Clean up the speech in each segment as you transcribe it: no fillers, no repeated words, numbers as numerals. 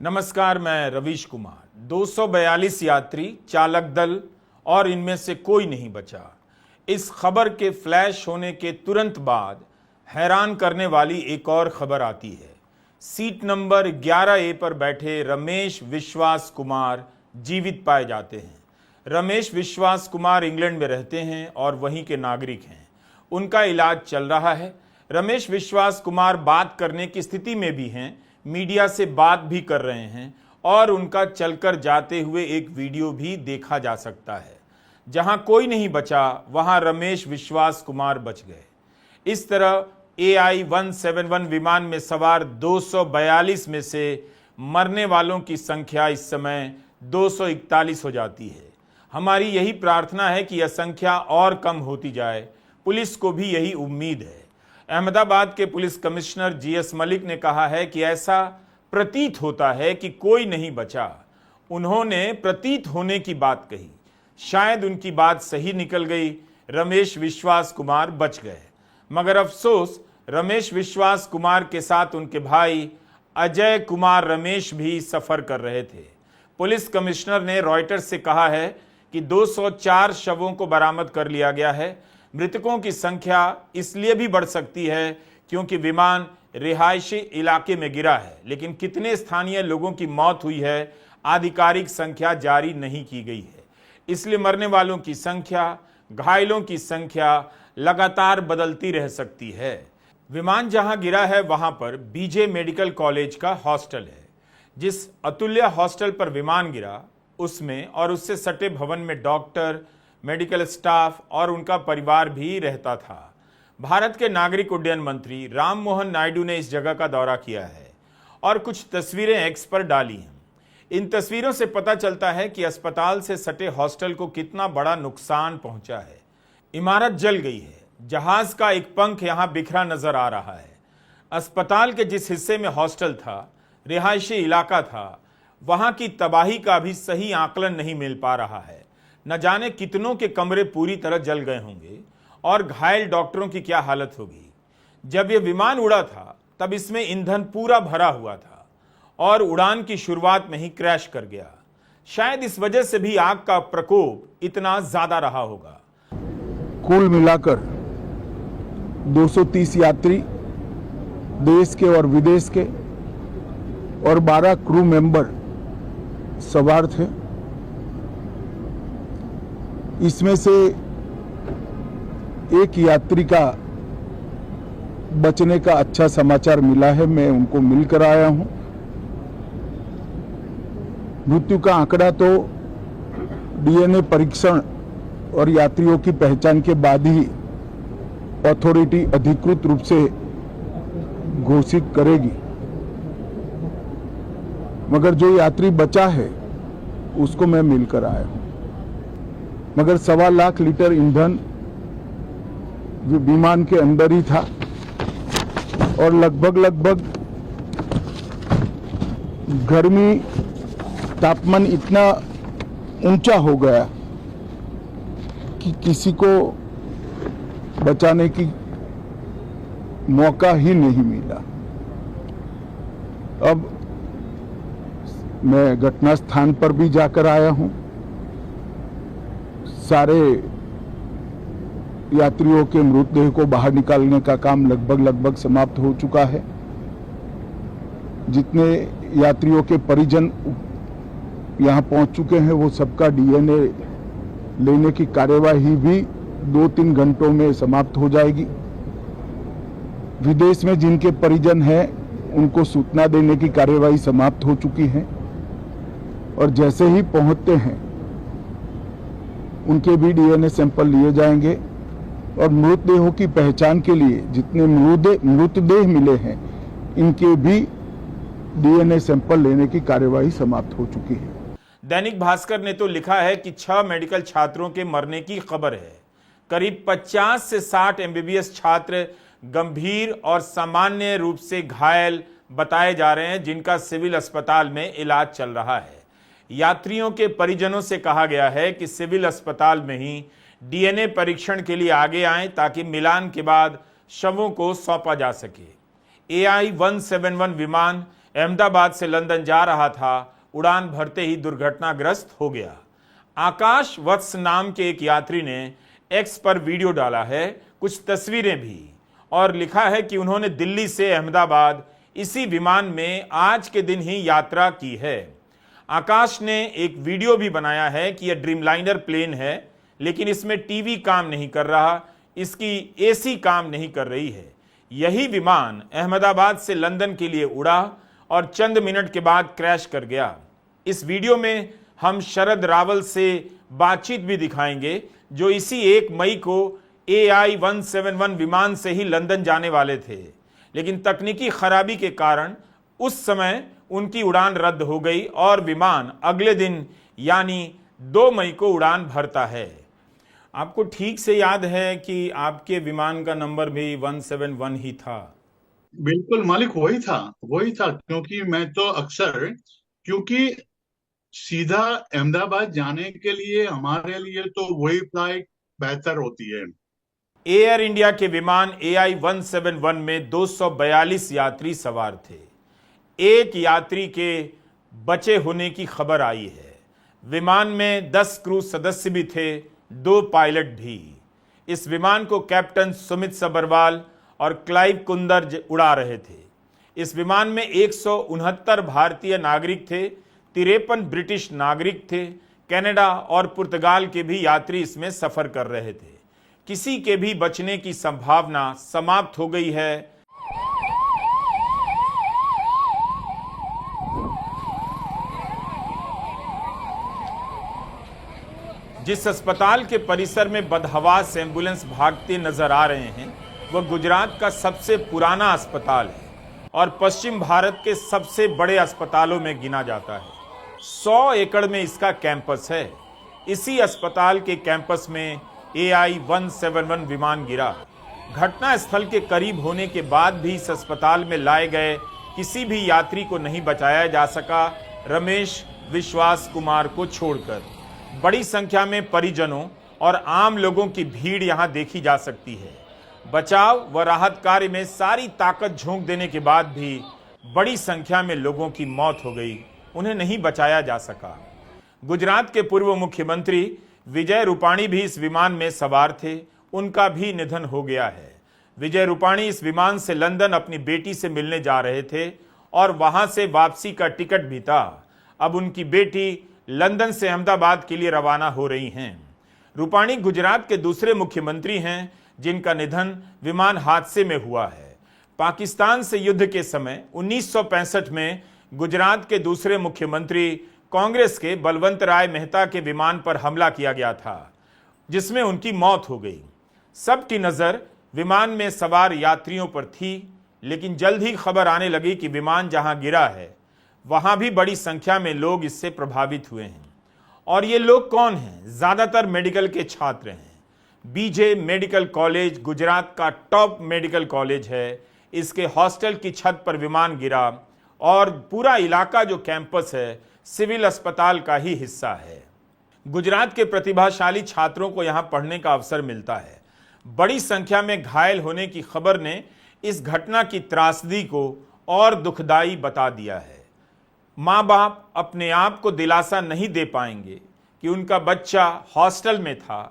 नमस्कार, मैं रवीश कुमार। 242 यात्री, चालक दल और इनमें से कोई नहीं बचा। इस खबर के फ्लैश होने के तुरंत बाद हैरान करने वाली एक और खबर आती है। सीट नंबर 11A पर बैठे रमेश विश्वास कुमार जीवित पाए जाते हैं। रमेश विश्वास कुमार इंग्लैंड में रहते हैं और वहीं के नागरिक हैं। उनका इलाज चल रहा है। रमेश विश्वास कुमार बात करने की स्थिति में भी हैं, मीडिया से बात भी कर रहे हैं और उनका चलकर जाते हुए एक वीडियो भी देखा जा सकता है। जहां कोई नहीं बचा, वहां रमेश विश्वास कुमार बच गए। इस तरह AI-171 विमान में सवार 242 में से मरने वालों की संख्या इस समय 241 हो जाती है। हमारी यही प्रार्थना है कि यह संख्या और कम होती जाए। पुलिस को भी यही उम्मीद है। अहमदाबाद के पुलिस कमिश्नर GS मलिक ने कहा है कि ऐसा प्रतीत होता है कि कोई नहीं बचा। उन्होंने प्रतीत होने की बात कही, शायद उनकी बात सही निकल गई। रमेश विश्वास कुमार बच गए, मगर अफसोस रमेश विश्वास कुमार के साथ उनके भाई अजय कुमार रमेश भी सफर कर रहे थे। पुलिस कमिश्नर ने रॉयटर्स से कहा है कि 204 शवों को बरामद कर लिया गया है। मृतकों की संख्या इसलिए भी बढ़ सकती है क्योंकि विमान रिहायशी इलाके में गिरा है, लेकिन कितने स्थानीय लोगों की मौत हुई है, आधिकारिक संख्या जारी नहीं की गई है। इसलिए मरने वालों की संख्या, घायलों की संख्या लगातार बदलती रह सकती है। विमान जहां गिरा है वहां पर BJ मेडिकल कॉलेज का हॉस्टल है। जिस अतुल्य हॉस्टल पर विमान गिरा, उसमें और उससे सटे भवन में डॉक्टर, मेडिकल स्टाफ और उनका परिवार भी रहता था। भारत के नागरिक उड्डयन मंत्री राम मोहन नायडू ने इस जगह का दौरा किया है और कुछ तस्वीरें एक्स पर डाली हैं। इन तस्वीरों से पता चलता है कि अस्पताल से सटे हॉस्टल को कितना बड़ा नुकसान पहुंचा है। इमारत जल गई है। जहाज का एक पंख यहां बिखरा नजर आ रहा है। अस्पताल के जिस हिस्से में हॉस्टल था, रिहायशी इलाका था, वहां की तबाही का भी सही आकलन नहीं मिल पा रहा है। न जाने कितनों के कमरे पूरी तरह जल गए होंगे और घायल डॉक्टरों की क्या हालत होगी। जब यह विमान उड़ा था तब इसमें ईंधन पूरा भरा हुआ था और उड़ान की शुरुआत में ही क्रैश कर गया। शायद इस वजह से भी आग का प्रकोप इतना ज्यादा रहा होगा। कुल मिलाकर 230 यात्री देश के और विदेश के और 12 क्रू मेंबर सवार थे। इसमें से एक यात्री का बचने का अच्छा समाचार मिला है। मैं उनको मिलकर आया हूं। मृत्यु का आंकड़ा तो DNA परीक्षण और यात्रियों की पहचान के बाद ही अथॉरिटी अधिकृत रूप से घोषित करेगी, मगर जो यात्री बचा है उसको मैं मिलकर आया हूं। मगर 1.25 लाख लीटर ईंधन विमान के अंदर ही था और लगभग गर्मी, तापमान इतना ऊंचा हो गया कि किसी को बचाने की मौका ही नहीं मिला। अब मैं घटना स्थान पर भी जाकर आया हूं। सारे यात्रियों के मृतदेह को बाहर निकालने का काम लगभग समाप्त हो चुका है। जितने यात्रियों के परिजन यहां पहुंच चुके हैं वो सबका DNA लेने की कार्यवाही भी 2-3 घंटों में समाप्त हो जाएगी। विदेश में जिनके परिजन हैं उनको सूचना देने की कार्यवाही समाप्त हो चुकी है और जैसे ही पहुंचते हैं उनके भी DNA सैंपल लिए जाएंगे और मृतदेहों की पहचान के लिए जितने मृतदेह मिले हैं इनके भी DNA सैंपल लेने की कार्यवाही समाप्त हो चुकी है। दैनिक भास्कर ने तो लिखा है कि 6 मेडिकल छात्रों के मरने की खबर है। करीब 50 से 60 MBBS छात्र गंभीर और सामान्य रूप से घायल बताए जा रहे हैं, जिनका सिविल अस्पताल में इलाज चल रहा है। यात्रियों के परिजनों से कहा गया है कि सिविल अस्पताल में ही DNA परीक्षण के लिए आगे आएं ताकि मिलान के बाद शवों को सौंपा जा सके। AI-171 विमान अहमदाबाद से लंदन जा रहा था, उड़ान भरते ही दुर्घटनाग्रस्त हो गया। आकाश वत्स नाम के एक यात्री ने एक्स पर वीडियो डाला है, कुछ तस्वीरें भी, और लिखा है कि उन्होंने दिल्ली से अहमदाबाद इसी विमान में आज के दिन ही यात्रा की है। आकाश ने एक वीडियो भी बनाया है कि यह ड्रीमलाइनर प्लेन है, लेकिन इसमें टीवी काम नहीं कर रहा, इसकी एसी काम नहीं कर रही है। यही विमान अहमदाबाद से लंदन के लिए उड़ा और चंद मिनट के बाद क्रैश कर गया। इस वीडियो में हम शरद रावल से बातचीत भी दिखाएंगे, जो इसी 1 मई को AI-171 विमान से ही लंदन जाने वाले थे, लेकिन तकनीकी खराबी के कारण उस समय उनकी उड़ान रद्द हो गई और विमान अगले दिन यानी 2 मई को उड़ान भरता है। आपको ठीक से याद है कि आपके विमान का नंबर भी 171 ही था? बिल्कुल मालिक, वही था, क्योंकि मैं तो अक्सर, क्योंकि सीधा अहमदाबाद जाने के लिए हमारे लिए तो वही फ्लाइट बेहतर होती है। एयर इंडिया के विमान AI-171 में 242 यात्री सवार थे। एक यात्री के बचे होने की खबर आई है। विमान में 10 क्रू सदस्य भी थे, 2 पायलट भी। इस विमान को कैप्टन सुमित सबरवाल और क्लाइव कुंदर उड़ा रहे थे। इस विमान में 169 भारतीय नागरिक थे, 53 ब्रिटिश नागरिक थे, कनाडा और पुर्तगाल के भी यात्री इसमें सफर कर रहे थे। किसी के भी बचने की संभावना समाप्त हो गई है। जिस अस्पताल के परिसर में बदहवास एम्बुलेंस भागते नजर आ रहे हैं, वह गुजरात का सबसे पुराना अस्पताल है और पश्चिम भारत के सबसे बड़े अस्पतालों में गिना जाता है। 100 एकड़ में इसका कैंपस है। इसी अस्पताल के कैंपस में AI-171 विमान गिरा। घटना स्थल के करीब होने के बाद भी इस अस्पताल में लाए गए किसी भी यात्री को नहीं बचाया जा सका, रमेश विश्वास कुमार को छोड़कर। बड़ी संख्या में परिजनों और आम लोगों की भीड़ यहां देखी जा सकती है। बचाव व राहत कार्य में सारी ताकत झोंक देने के बाद भी बड़ी संख्या में लोगों की मौत हो गई, उन्हें नहीं बचाया जा सका। गुजरात के पूर्व मुख्यमंत्री विजय रूपाणी भी इस विमान में सवार थे, उनका भी निधन हो गया है। विजय रूपाणी इस विमान से लंदन अपनी बेटी से मिलने जा रहे थे और वहां से वापसी का टिकट भी था। अब उनकी बेटी लंदन से अहमदाबाद के लिए रवाना हो रही हैं। रूपाणी गुजरात के दूसरे मुख्यमंत्री हैं जिनका निधन विमान हादसे में हुआ है। पाकिस्तान से युद्ध के समय 1965 में गुजरात के दूसरे मुख्यमंत्री कांग्रेस के बलवंत राय मेहता के विमान पर हमला किया गया था, जिसमें उनकी मौत हो गई। सबकी नजर विमान में सवार यात्रियों पर थी, लेकिन जल्द ही खबर आने लगी कि विमान जहां गिरा है वहां भी बड़ी संख्या में लोग इससे प्रभावित हुए हैं। और ये लोग कौन हैं? ज्यादातर मेडिकल के छात्र हैं। बीजे मेडिकल कॉलेज गुजरात का टॉप मेडिकल कॉलेज है। इसके हॉस्टल की छत पर विमान गिरा और पूरा इलाका जो कैंपस है सिविल अस्पताल का ही हिस्सा है। गुजरात के प्रतिभाशाली छात्रों को यहां पढ़ने का अवसर मिलता है। बड़ी संख्या में घायल होने की खबर ने इस घटना की त्रासदी को और दुखदाई बता दिया है। माँ बाप अपने आप को दिलासा नहीं दे पाएंगे कि उनका बच्चा हॉस्टल में था,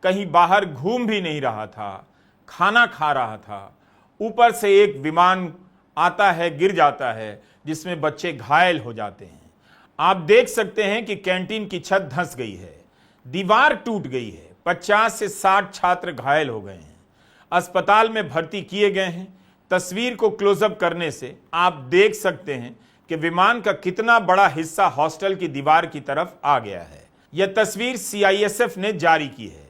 कहीं बाहर घूम भी नहीं रहा था, खाना खा रहा था, ऊपर से एक विमान आता है, गिर जाता है, जिसमें बच्चे घायल हो जाते हैं। आप देख सकते हैं कि कैंटीन की छत धंस गई है, दीवार टूट गई है, 50 से 60 छात्र घायल हो गए हैं, अस्पताल में भर्ती किए गए हैं। तस्वीर को क्लोजअप करने से आप देख सकते हैं कि विमान का कितना बड़ा हिस्सा हॉस्टल की दीवार की तरफ आ गया है। यह तस्वीर CISF ने जारी की है।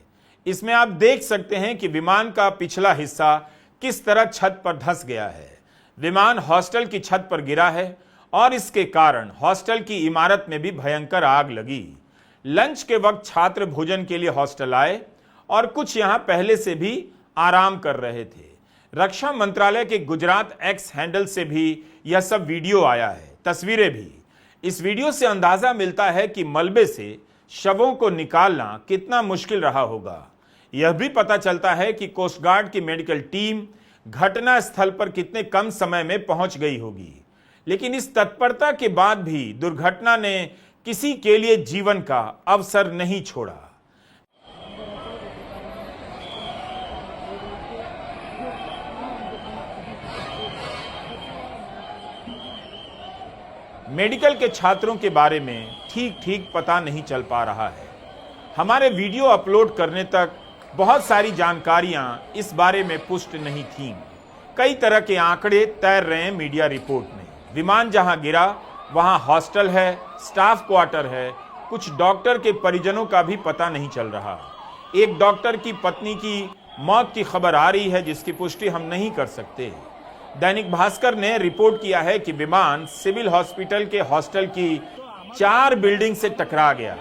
इसमें आप देख सकते हैं कि विमान का पिछला हिस्सा किस तरह छत पर धंस गया है। विमान हॉस्टल की छत पर गिरा है और इसके कारण हॉस्टल की इमारत में भी भयंकर आग लगी। लंच के वक्त छात्र भोजन के लिए हॉस्टल आए और कुछ यहां पहले से भी आराम कर रहे थे। रक्षा मंत्रालय के गुजरात एक्स हैंडल से भी यह सब वीडियो आया है, तस्वीरें भी। इस वीडियो से अंदाजा मिलता है कि मलबे से शवों को निकालना कितना मुश्किल रहा होगा। यह भी पता चलता है कि कोस्ट गार्ड की मेडिकल टीम घटना स्थल पर कितने कम समय में पहुंच गई होगी। लेकिन इस तत्परता के बाद भी दुर्घटना ने किसी के लिए जीवन का अवसर नहीं छोड़ा। मेडिकल के छात्रों के बारे में ठीक पता नहीं चल पा रहा है। हमारे वीडियो अपलोड करने तक बहुत सारी जानकारियां इस बारे में पुष्ट नहीं थीं। कई तरह के आंकड़े तैर रहे हैं मीडिया रिपोर्ट में। विमान जहां गिरा वहां हॉस्टल है, स्टाफ क्वार्टर है, कुछ डॉक्टर के परिजनों का भी पता नहीं चल रहा। एक डॉक्टर की पत्नी की मौत की खबर आ रही है जिसकी पुष्टि हम नहीं कर सकते। दैनिक भास्कर ने रिपोर्ट किया है कि विमान सिविल हॉस्पिटल के हॉस्टल की 4 बिल्डिंग से टकरा गया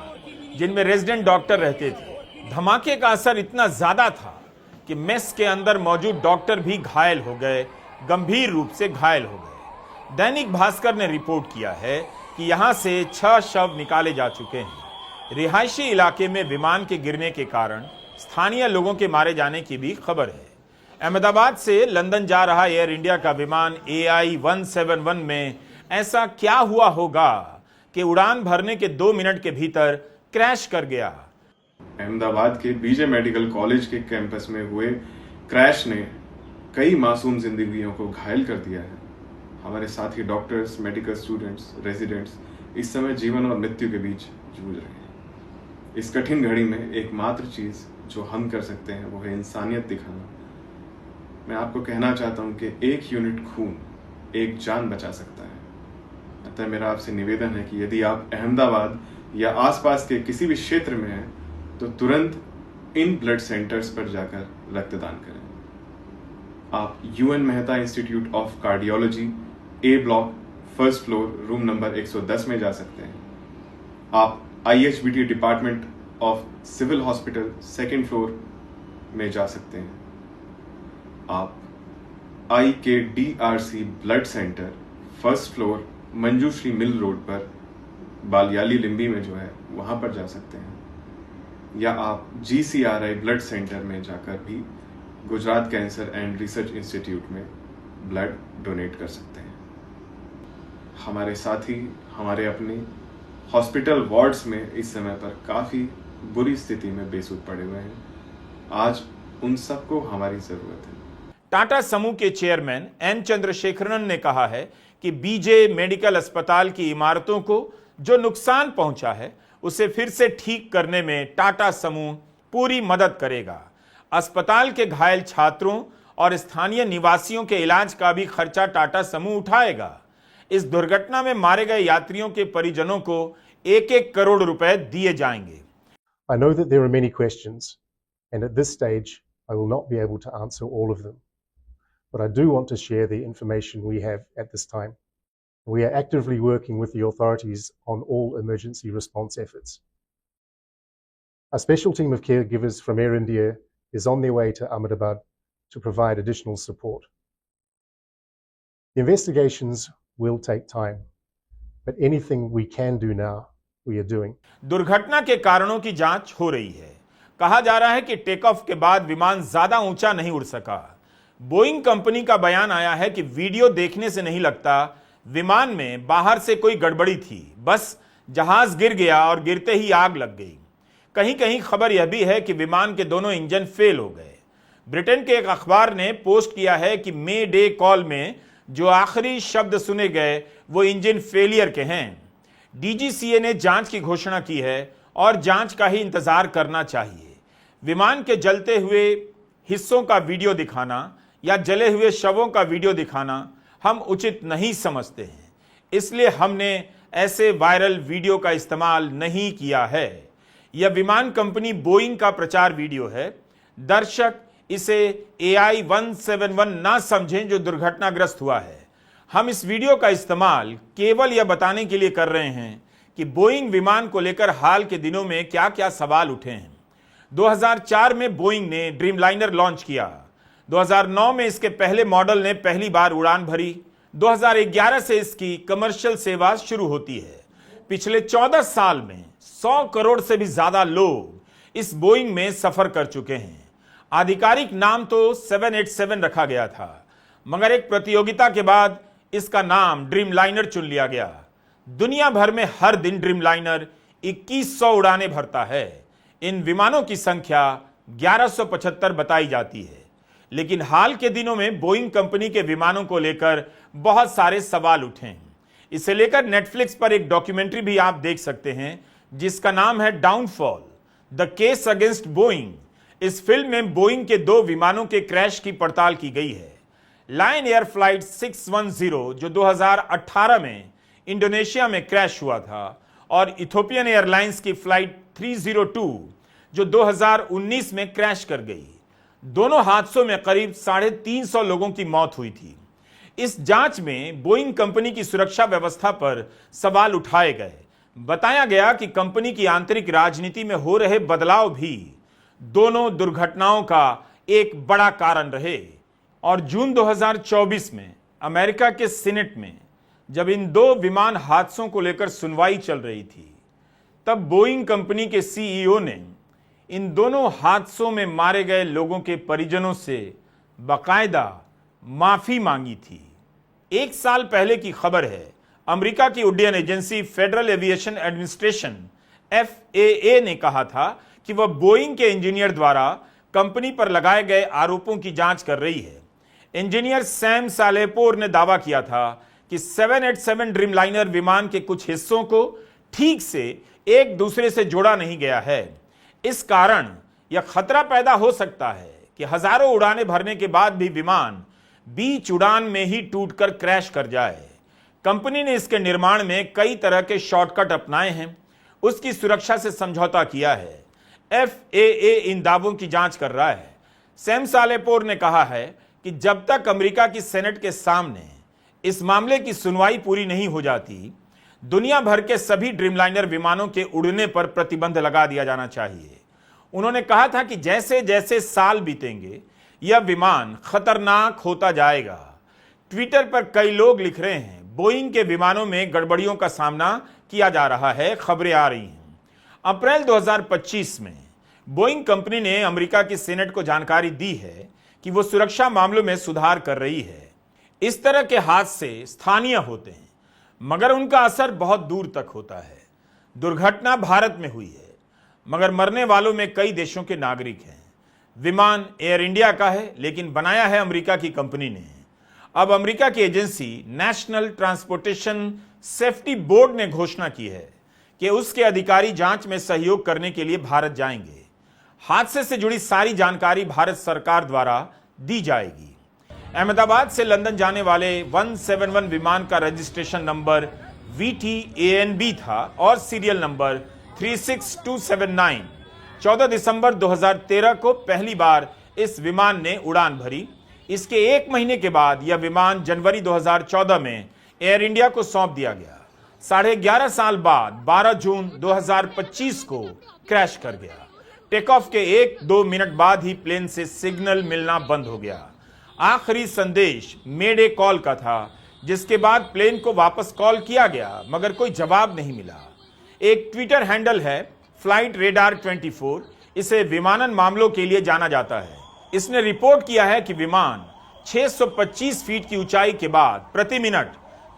जिनमें रेजिडेंट डॉक्टर रहते थे। धमाके का असर इतना ज्यादा था कि मेस के अंदर मौजूद डॉक्टर भी घायल हो गए, गंभीर रूप से घायल हो गए। दैनिक भास्कर ने रिपोर्ट किया है कि यहां से 6 शव निकाले जा चुके हैं। रिहायशी इलाके में विमान के गिरने के कारण स्थानीय लोगों के मारे जाने की भी खबर है। अहमदाबाद से लंदन जा रहा एयर इंडिया का विमान AI-171 में ऐसा क्या हुआ होगा कि उड़ान भरने के 2 मिनट के भीतर क्रैश कर गया। अहमदाबाद के बीजे मेडिकल कॉलेज के कैंपस में हुए क्रैश ने कई मासूम जिंदगियों को घायल कर दिया है। हमारे साथी डॉक्टर्स, मेडिकल स्टूडेंट्स, रेजिडेंट्स इस समय जीवन और मृत्यु के बीच जूझ रहे हैं। इस कठिन घड़ी में एकमात्र चीज जो हम कर सकते हैं वो है इंसानियत दिखाना। मैं आपको कहना चाहता हूं कि 1 यूनिट खून 1 जान बचा सकता है। अतः मेरा आपसे निवेदन है कि यदि आप अहमदाबाद या आसपास के किसी भी क्षेत्र में हैं तो तुरंत इन ब्लड सेंटर्स पर जाकर रक्तदान करें। आप UN Mehta institute of cardiology A block 1st floor room number 110 में जा सकते हैं। आप IHBT department of civil hospital 2nd floor में जा सकते हैं। आप IKDRC blood centre 1st floor Manjushri mill road पर बालियाली लिम्बी में जो है वहां पर जा सकते हैं। या आप GCRI ब्लड सेंटर में जाकर भी Gujarat cancer and research institute में ब्लड डोनेट कर सकते हैं। हमारे साथी, हमारे अपने हॉस्पिटल वार्ड्स में इस समय पर काफी बुरी स्थिति में बेसुध पड़े हुए हैं। आज उन सबको हमारी जरूरत है। टाटा समूह के चेयरमैन N चंद्रशेखरन ने कहा है कि बीजे मेडिकल अस्पताल की इमारतों को जो नुकसान पहुंचा है उसे फिर से ठीक करने में टाटा समूह पूरी मदद करेगा। अस्पताल के घायल छात्रों और स्थानीय निवासियों के इलाज का भी खर्चा टाटा समूह उठाएगा। इस दुर्घटना में मारे गए यात्रियों के परिजनों को 1-1 करोड़ रुपए दिए जाएंगे। I know that there are many questions, and at this stage I will not be able to answer all of them. But I do want to share the information we have at this time. We are actively working with the authorities on all emergency response efforts. A special team of caregivers from Air India is on their way to Ahmedabad to provide additional support. The investigations will take time, but anything we can do now, we are doing. दुर्घटना के कारणों की जांच हो रही है। कहा जा रहा है कि टेक ऑफ के बाद विमान ज्यादा ऊंचा नहीं उड़ सका। बोइंग कंपनी का बयान आया है कि वीडियो देखने से नहीं लगता विमान में बाहर से कोई गड़बड़ी थी, बस जहाज गिर गया और गिरते ही आग लग गई। कहीं कहीं खबर यह भी है कि विमान के दोनों इंजन फेल हो गए। ब्रिटेन के एक अखबार ने पोस्ट किया है कि मे डे कॉल में जो आखिरी शब्द सुने गए वो इंजन फेलियर के हैं। DGCA ने जांच की घोषणा की है और जांच का ही इंतजार करना चाहिए। विमान के जलते हुए हिस्सों का वीडियो दिखाना या जले हुए शवों का वीडियो दिखाना हम उचित नहीं समझते हैं, इसलिए हमने ऐसे वायरल वीडियो का इस्तेमाल नहीं किया है। यह विमान कंपनी बोइंग का प्रचार वीडियो है। दर्शक इसे AI-171 ना समझें जो दुर्घटनाग्रस्त हुआ है। हम इस वीडियो का इस्तेमाल केवल यह बताने के लिए कर रहे हैं कि बोइंग विमान को लेकर हाल के दिनों में क्या क्या सवाल उठे हैं। 2004 में बोइंग ने ड्रीमलाइनर लॉन्च किया। 2009 में इसके पहले मॉडल ने पहली बार उड़ान भरी। 2011 से इसकी कमर्शियल सेवा शुरू होती है। पिछले 14 साल में 100 करोड़ से भी ज्यादा लोग इस बोइंग में सफर कर चुके हैं। आधिकारिक नाम तो 787 रखा गया था, मगर एक प्रतियोगिता के बाद इसका नाम ड्रीमलाइनर चुन लिया गया। दुनिया भर में हर दिन ड्रीमलाइनर 2100 उड़ानें भरता है। इन विमानों की संख्या 1175 बताई जाती है। लेकिन हाल के दिनों में बोइंग कंपनी के विमानों को लेकर बहुत सारे सवाल उठे हैं। इसे लेकर नेटफ्लिक्स पर एक डॉक्यूमेंट्री भी आप देख सकते हैं जिसका नाम है downfall, the case against Boeing. इस फिल्म में बोइंग के 2 विमानों के क्रैश की पड़ताल की गई है। लायन एयर फ्लाइट 610 जो 2018 में इंडोनेशिया में क्रैश हुआ था और इथोपियन एयरलाइंस की फ्लाइट 302 जो 2019 में क्रैश कर गई। दोनों हादसों में करीब 350 लोगों की मौत हुई थी। इस जांच में बोइंग कंपनी की सुरक्षा व्यवस्था पर सवाल उठाए गए। बताया गया कि कंपनी की आंतरिक राजनीति में हो रहे बदलाव भी दोनों दुर्घटनाओं का एक बड़ा कारण रहे। और जून 2024 में अमेरिका के सीनेट में जब इन 2 विमान हादसों को लेकर सुनवाई चल रही थी, तब बोइंग कंपनी के सीईओ ने इन दोनों हादसों में मारे गए लोगों के परिजनों से बाकायदा माफी मांगी थी। 1 साल पहले की खबर है, अमेरिका की उड्डयन agency federal aviation administration FAA ने कहा था कि वह बोइंग के इंजीनियर द्वारा कंपनी पर लगाए गए आरोपों की जांच कर रही है। इंजीनियर सैम सालेपोर ने दावा किया था कि 787 ड्रीमलाइनर विमान के कुछ हिस्सों को ठीक से एक दूसरे से जोड़ा नहीं गया है। इस कारण यह खतरा पैदा हो सकता है कि हजारों उड़ानें भरने के बाद भी विमान बीच उड़ान में ही टूटकर क्रैश कर जाए। कंपनी ने इसके निर्माण में कई तरह के शॉर्टकट अपनाए हैं, उसकी सुरक्षा से समझौता किया है। FAA इन दावों की जांच कर रहा है। सैम सालेपोर ने कहा है कि जब तक अमेरिका की सेनेट के सामने इस मामले की सुनवाई पूरी नहीं हो जाती, दुनिया भर के सभी ड्रीमलाइनर विमानों के उड़ने पर प्रतिबंध लगा दिया जाना चाहिए। उन्होंने कहा था कि जैसे जैसे साल बीतेंगे यह विमान खतरनाक होता जाएगा। ट्विटर पर कई लोग लिख रहे हैं बोइंग के विमानों में गड़बड़ियों का सामना किया जा रहा है, खबरें आ रही हैं। अप्रैल 2025 में बोइंग कंपनी ने अमेरिका की सीनेट को जानकारी दी है कि वो सुरक्षा मामलों में सुधार कर रही है। इस तरह के हादसे स्थानीय होते हैं मगर उनका असर बहुत दूर तक होता है। दुर्घटना भारत में हुई है मगर मरने वालों में कई देशों के नागरिक हैं। विमान एयर इंडिया का है लेकिन बनाया है अमेरिका की कंपनी ने। अब अमेरिका की agency national transportation safety board ने घोषणा की है कि उसके अधिकारी जांच में सहयोग करने के लिए भारत जाएंगे। हादसे से जुड़ी सारी जानकारी भारत सरकार द्वारा दी जाएगी। अहमदाबाद से लंदन जाने वाले 171 विमान का रजिस्ट्रेशन नंबर VTANB था और सीरियल नंबर 36279। 14 दिसंबर 2013 को पहली बार इस विमान ने उड़ान भरी। इसके 1 महीने के बाद यह विमान जनवरी 2014 में एयर इंडिया को सौंप दिया गया। 11.5 साल बाद 12 जून 2025 को क्रैश कर गया। टेक ऑफ के 1-2 मिनट बाद ही प्लेन से सिग्नल मिलना बंद हो गया। आखिरी संदेश मेडे कॉल का था, जिसके बाद प्लेन को वापस कॉल किया गया मगर कोई जवाब नहीं मिला। एक ट्विटर हैंडल है फ्लाइट रेडार 24, इसे विमानन मामलों के लिए जाना जाता है। इसने रिपोर्ट किया है कि विमान 625 फीट की ऊंचाई के बाद प्रति मिनट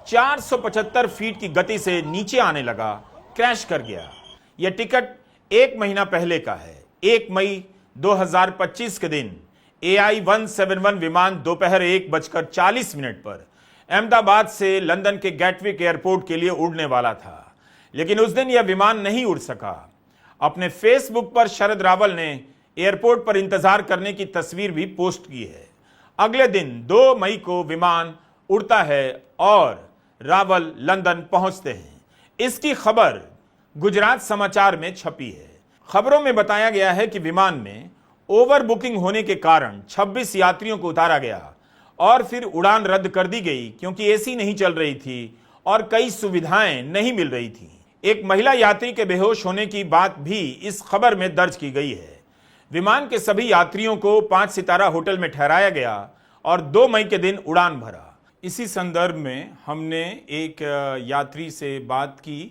475 फीट की गति से नीचे आने लगा, क्रैश कर गया। यह टिकट 1 महीना पहले का है। 1 मई 2025 के दिन AI-171 विमान दोपहर 1:40 पर अहमदाबाद से लंदन के गैटविक एयरपोर्ट के लिए उड़ने वाला था, लेकिन उस दिन यह विमान नहीं उड़ सका। अपने फेसबुक पर शरद रावल ने एयरपोर्ट पर इंतजार करने की तस्वीर भी पोस्ट की है। अगले दिन 2 मई को विमान उड़ता है और रावल लंदन पहुंचते हैं। इसकी खबर गुजरात समाचार में छपी है। खबरों में बताया गया है कि विमान में ओवर बुकिंग होने के कारण 26 यात्रियों को उतारा गया और फिर उड़ान रद्द कर दी गई क्योंकि एसी नहीं चल रही थी और कई सुविधाएं नहीं मिल रही थी। एक महिला यात्री के बेहोश होने की बात भी इस खबर में दर्ज की गई है। विमान के सभी यात्रियों को 5 सितारा होटल में ठहराया गया और 2 मई के दिन उड़ान भरा। इसी संदर्भ में हमने एक यात्री से बात की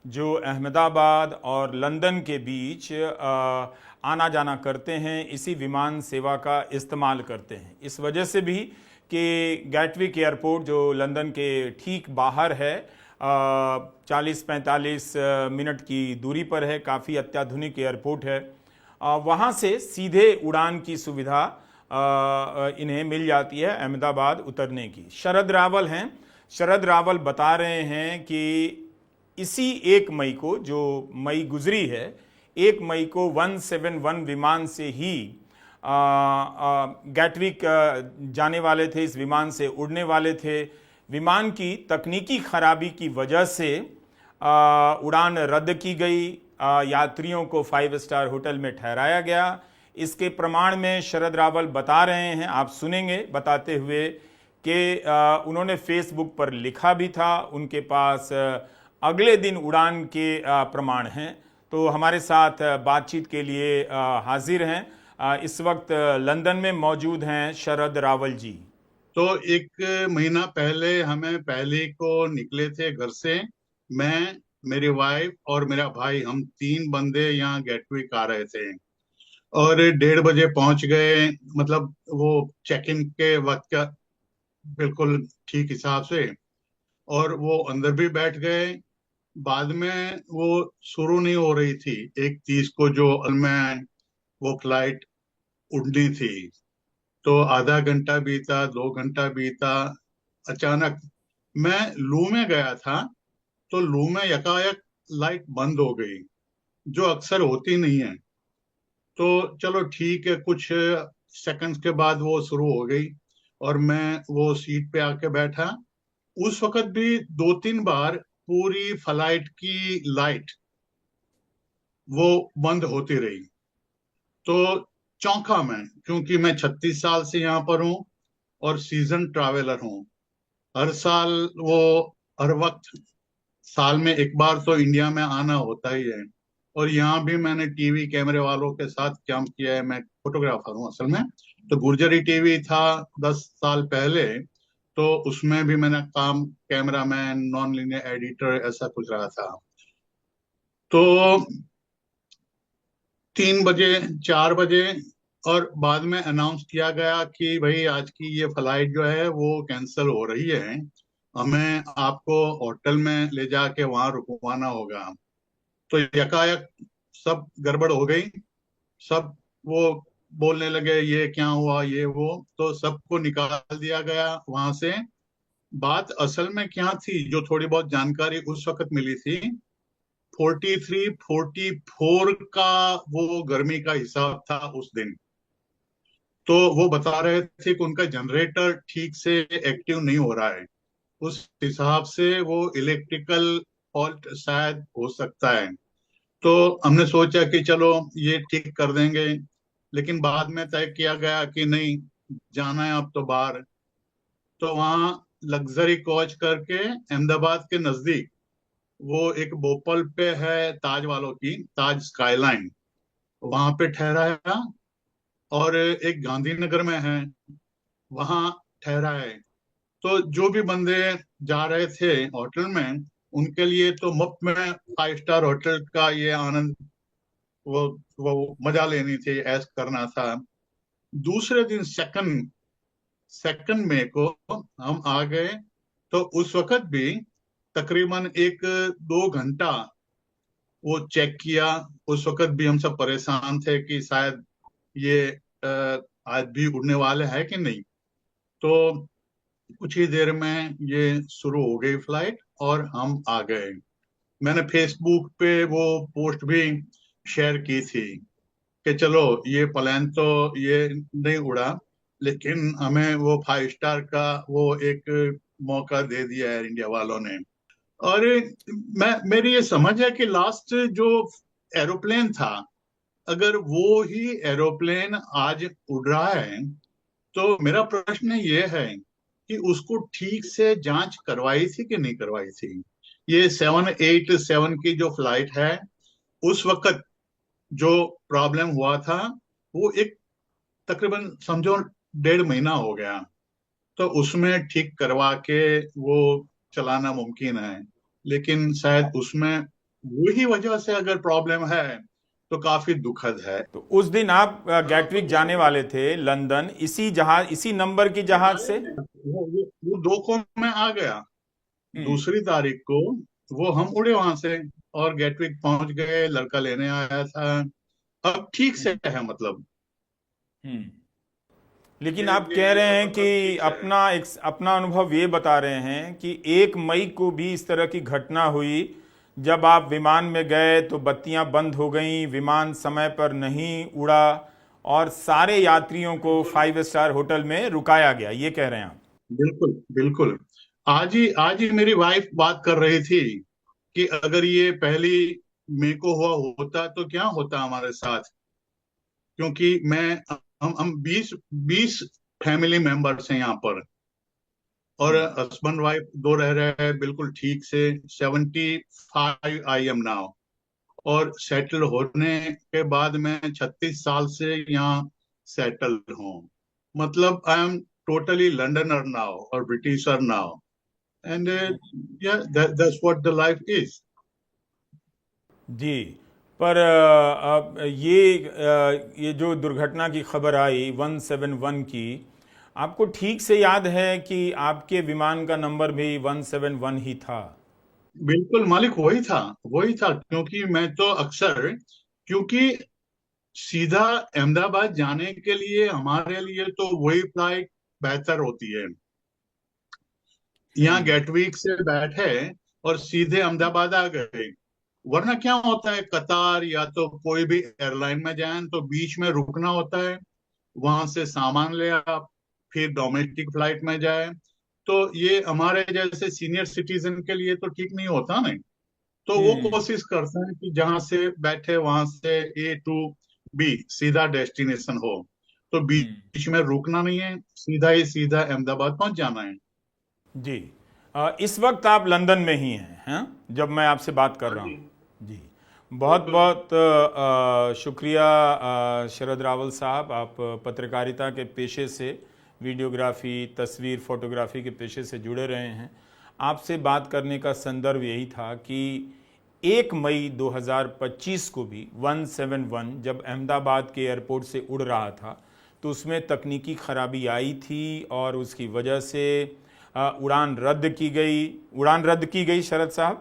जो अहमदाबाद और लंदन के बीच आना जाना करते हैं, इसी विमान सेवा का इस्तेमाल करते हैं। इस वजह से भी कि गैटविक एयरपोर्ट जो लंदन के ठीक बाहर है, 40-45 मिनट की दूरी पर है, काफ़ी अत्याधुनिक एयरपोर्ट है। वहाँ से सीधे उड़ान की सुविधा इन्हें मिल जाती है अहमदाबाद उतरने की। शरद रावल हैं, शरद रावल बता रहे हैं कि इसी 1 मई को, जो मई गुजरी है, 1 मई को 171 विमान से ही गैटविक जाने वाले थे, इस विमान से उड़ने वाले थे। विमान की तकनीकी खराबी की वजह से उड़ान रद्द की गई, यात्रियों को 5 स्टार होटल में ठहराया गया। इसके प्रमाण में शरद रावल बता रहे हैं, आप सुनेंगे बताते हुए कि उन्होंने फेसबुक पर लिखा भी था, उनके पास अगले दिन उड़ान के प्रमाण हैं। तो हमारे साथ बातचीत के लिए हाजिर हैं, इस वक्त लंदन में मौजूद हैं शरद रावल जी। तो 1 महीना पहले हमें पहले को निकले थे घर से, मैं, मेरी वाइफ और मेरा भाई, हम 3 बंदे यहाँ गैटविक आ रहे थे और 1:30 बजे पहुंच गए, मतलब वो चेक इन के वक्त का बिल्कुल ठीक हिसाब से, और वो अंदर भी बैठ गए। बाद में वो शुरू नहीं हो रही थी 1:30 को जो में वो फ्लाइट उड़नी थी, तो आधा घंटा बीता, 2 घंटा बीता। अचानक मैं लू में गया था, तो लू में यकायक लाइट बंद हो गई, जो अक्सर होती नहीं है। तो चलो ठीक है, कुछ सेकंड्स के बाद वो शुरू हो गई और मैं वो सीट पे आके बैठा। उस वक्त भी 2-3 बार पूरी फ्लाइट की लाइट वो बंद होती रही। तो चौंका मैं, क्योंकि मैं 36 साल से यहाँ पर हूँ और सीजन ट्रैवलर हूँ। हर साल वो हर वक्त साल में 1 बार तो इंडिया में आना होता ही है, और यहाँ भी मैंने टीवी कैमरे वालों के साथ काम किया है। मैं फोटोग्राफर हूँ असल में। तो गुर्जरी टीवी था 10 साल पहले, तो उसमें भी मैंने काम कैमरामैन, नॉन लीनियर एडिटर, ऐसा कुछ रहा था। तो 3 बजे, 4 बजे, और बाद में अनाउंस किया गया कि भाई आज की ये फ्लाइट जो है वो कैंसिल हो रही है, हमें आपको होटल में ले जाके वहां रुकवाना होगा। तो यकायक सब गड़बड़ हो गई, सब वो बोलने लगे ये क्या हुआ, ये वो, तो सबको निकाल दिया गया वहां से। बात असल में क्या थी, जो थोड़ी बहुत जानकारी उस वक्त मिली थी, 43-44 का वो गर्मी का हिसाब था उस दिन। तो वो बता रहे थे कि उनका जनरेटर ठीक से एक्टिव नहीं हो रहा है, उस हिसाब से वो इलेक्ट्रिकल फॉल्ट शायद हो सकता है। तो हमने सोचा कि चलो ये ठीक कर देंगे, लेकिन बाद में तय किया गया कि नहीं, जाना है अब तो बाहर। तो वहाँ लग्जरी कोच करके अहमदाबाद के नजदीक वो एक भोपाल पे है, ताज वालों की, ताज स्काईलाइन, वहां पे ठहराया, और एक गांधीनगर में है, वहां ठहरा है। तो जो भी बंदे जा रहे थे होटल में, उनके लिए तो मुफ्त में 5 स्टार होटल का ये आनंद, वो वो मजा लेनी थी, ऐश करना था। दूसरे दिन सेकंड मई को हम आ गए, तो उस वक्त भी तकरीबन 1-2 घंटा वो चेक किया। उस वक्त भी हम सब परेशान थे कि शायद ये आज भी उड़ने वाले है कि नहीं। तो कुछ ही देर में ये शुरू हो गई फ्लाइट और हम आ गए। मैंने फेसबुक पे वो पोस्ट भी शेयर की थी कि चलो ये प्लान तो ये नहीं उड़ा, लेकिन हमें वो 5 स्टार का वो एक मौका दे दिया है इंडिया वालों ने। और मेरी ये समझ है कि लास्ट जो एरोप्लेन था, अगर वो ही एरोप्लेन आज उड़ रहा है, तो मेरा प्रश्न ये है कि उसको ठीक से जांच करवाई थी कि नहीं करवाई थी। ये 787 की जो फ्लाइट है, उस वक्त जो प्रॉब्लम हुआ था, वो एक तकरीबन समझो 1.5 महीना हो गया, तो उसमें ठीक करवा के वो चलाना मुमकिन है। लेकिन शायद उसमें वही वजह से अगर प्रॉब्लम है, तो काफी दुखद है। तो उस दिन आप गैटविक जाने वाले थे लंदन, इसी नंबर की जहाज से? वो 2 को मैं आ गया, दूसरी तारीख को वो हम उड़े वहां से और गेटविक पहुंच गए, लड़का लेने आया था। अब ठीक से है मतलब। लेकिन आप कह रहे हैं कि अपना अनुभव ये बता रहे हैं कि 1 मई को भी इस तरह की घटना हुई। जब आप विमान में गए तो बत्तियां बंद हो गईं, विमान समय पर नहीं उड़ा और सारे यात्रियों को 5 स्टार होटल में रुकाया गया, ये कह रहे हैं आप? बिल्कुल बिल्कुल। आज ही मेरी वाइफ बात कर रही थी कि अगर ये 1 मई को हुआ होता तो क्या होता हमारे साथ, क्योंकि हम 20 फैमिली मेंबर्स हैं यहाँ पर, और हस्बैंड वाइफ 2 रह रहे हैं बिल्कुल ठीक से। 75 आई एम नाउ, और सेटल होने के बाद मैं 36 साल से यहाँ सेटल हूँ। मतलब I am totally Londoner now और Britisher now, and yeah that's what the life is. जी, पर ये जो दुर्घटना की खबर आई 171 की, आपको ठीक से याद है कि आपके विमान का नंबर भी 171 ही था? बिल्कुल मालिक, वही था, क्योंकि मैं तो अक्सर, क्योंकि सीधा अहमदाबाद जाने के लिए हमारे लिए तो वही फ्लाइट बेहतर होती है। यहाँ गेटविक से बैठे और सीधे अहमदाबाद आ गए। वरना क्या होता है, कतार या तो कोई भी एयरलाइन में जाए तो बीच में रुकना होता है, वहां से सामान ले आप, फिर डोमेस्टिक फ्लाइट में जाए। तो ये हमारे जैसे सीनियर सिटीजन के लिए तो ठीक नहीं होता नहीं। तो वो कोशिश करते हैं कि जहां से बैठे वहां से A to B सीधा डेस्टिनेशन हो, तो बीच में रुकना नहीं है, सीधा अहमदाबाद पहुंच जाना है। जी, इस वक्त आप लंदन में ही हैं, जब मैं आपसे बात कर रहा हूँ। जी, बहुत बहुत शुक्रिया शरद रावल साहब। आप पत्रकारिता के पेशे से, वीडियोग्राफी, तस्वीर, फोटोग्राफी के पेशे से जुड़े रहे हैं। आपसे बात करने का संदर्भ यही था कि 1 मई 2025 को भी 171 जब अहमदाबाद के एयरपोर्ट से उड़ रहा था तो उसमें तकनीकी खराबी आई थी और उसकी वजह से उड़ान रद्द की गई शरद साहब,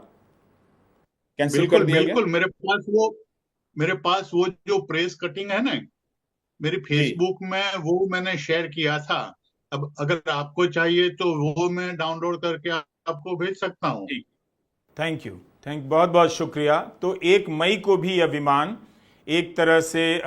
कैंसिल कर दिया गया। बिल्कुल। मेरे पास वो जो प्रेस कटिंग है ना, मेरी फेसबुक में वो मैंने शेयर किया था। अब अगर आपको चाहिए तो वो मैं डाउनलोड करके आपको भेज सकता हूँ। थैंक यू, बहुत बहुत शुक्रिया। तो 1 मई को भी यह विमान एक तरह से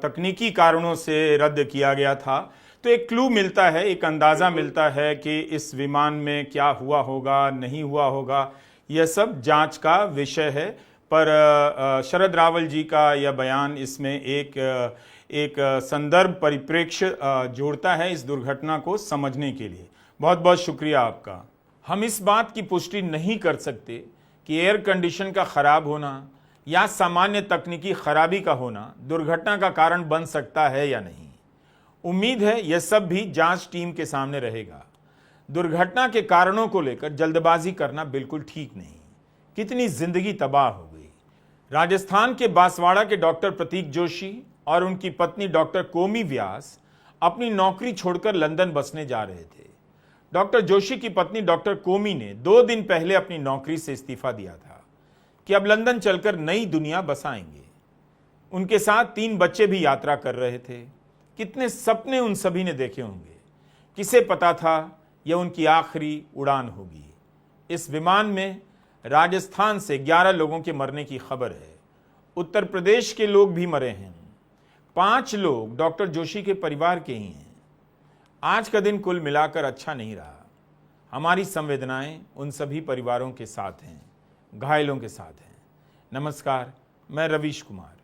तकनीकी कारणों से रद्द किया गया था। तो एक क्लू मिलता है, एक अंदाज़ा मिलता है कि इस विमान में क्या हुआ होगा, नहीं हुआ होगा, यह सब जांच का विषय है। पर शरद रावल जी का यह बयान इसमें एक संदर्भ परिप्रेक्ष्य जोड़ता है इस दुर्घटना को समझने के लिए। बहुत बहुत शुक्रिया आपका। हम इस बात की पुष्टि नहीं कर सकते कि एयर कंडीशन का ख़राब होना या सामान्य तकनीकी खराबी का होना दुर्घटना का कारण बन सकता है या नहीं। उम्मीद है यह सब भी जांच टीम के सामने रहेगा। दुर्घटना के कारणों को लेकर जल्दबाजी करना बिल्कुल ठीक नहीं। कितनी जिंदगी तबाह हो गई। राजस्थान के बांसवाड़ा के डॉक्टर प्रतीक जोशी और उनकी पत्नी डॉक्टर कोमी व्यास अपनी नौकरी छोड़कर लंदन बसने जा रहे थे। डॉक्टर जोशी की पत्नी डॉक्टर कोमी ने 2 दिन पहले अपनी नौकरी से इस्तीफा दिया था कि अब लंदन चलकर नई दुनिया बसाएंगे। उनके साथ 3 बच्चे भी यात्रा कर रहे थे। कितने सपने उन सभी ने देखे होंगे। किसे पता था यह उनकी आखिरी उड़ान होगी। इस विमान में राजस्थान से 11 लोगों के मरने की खबर है। उत्तर प्रदेश के लोग भी मरे हैं। 5 लोग डॉक्टर जोशी के परिवार के ही हैं। आज का दिन कुल मिलाकर अच्छा नहीं रहा। हमारी संवेदनाएं उन सभी परिवारों के साथ हैं, घायलों के साथ हैं। नमस्कार, मैं रवीश कुमार।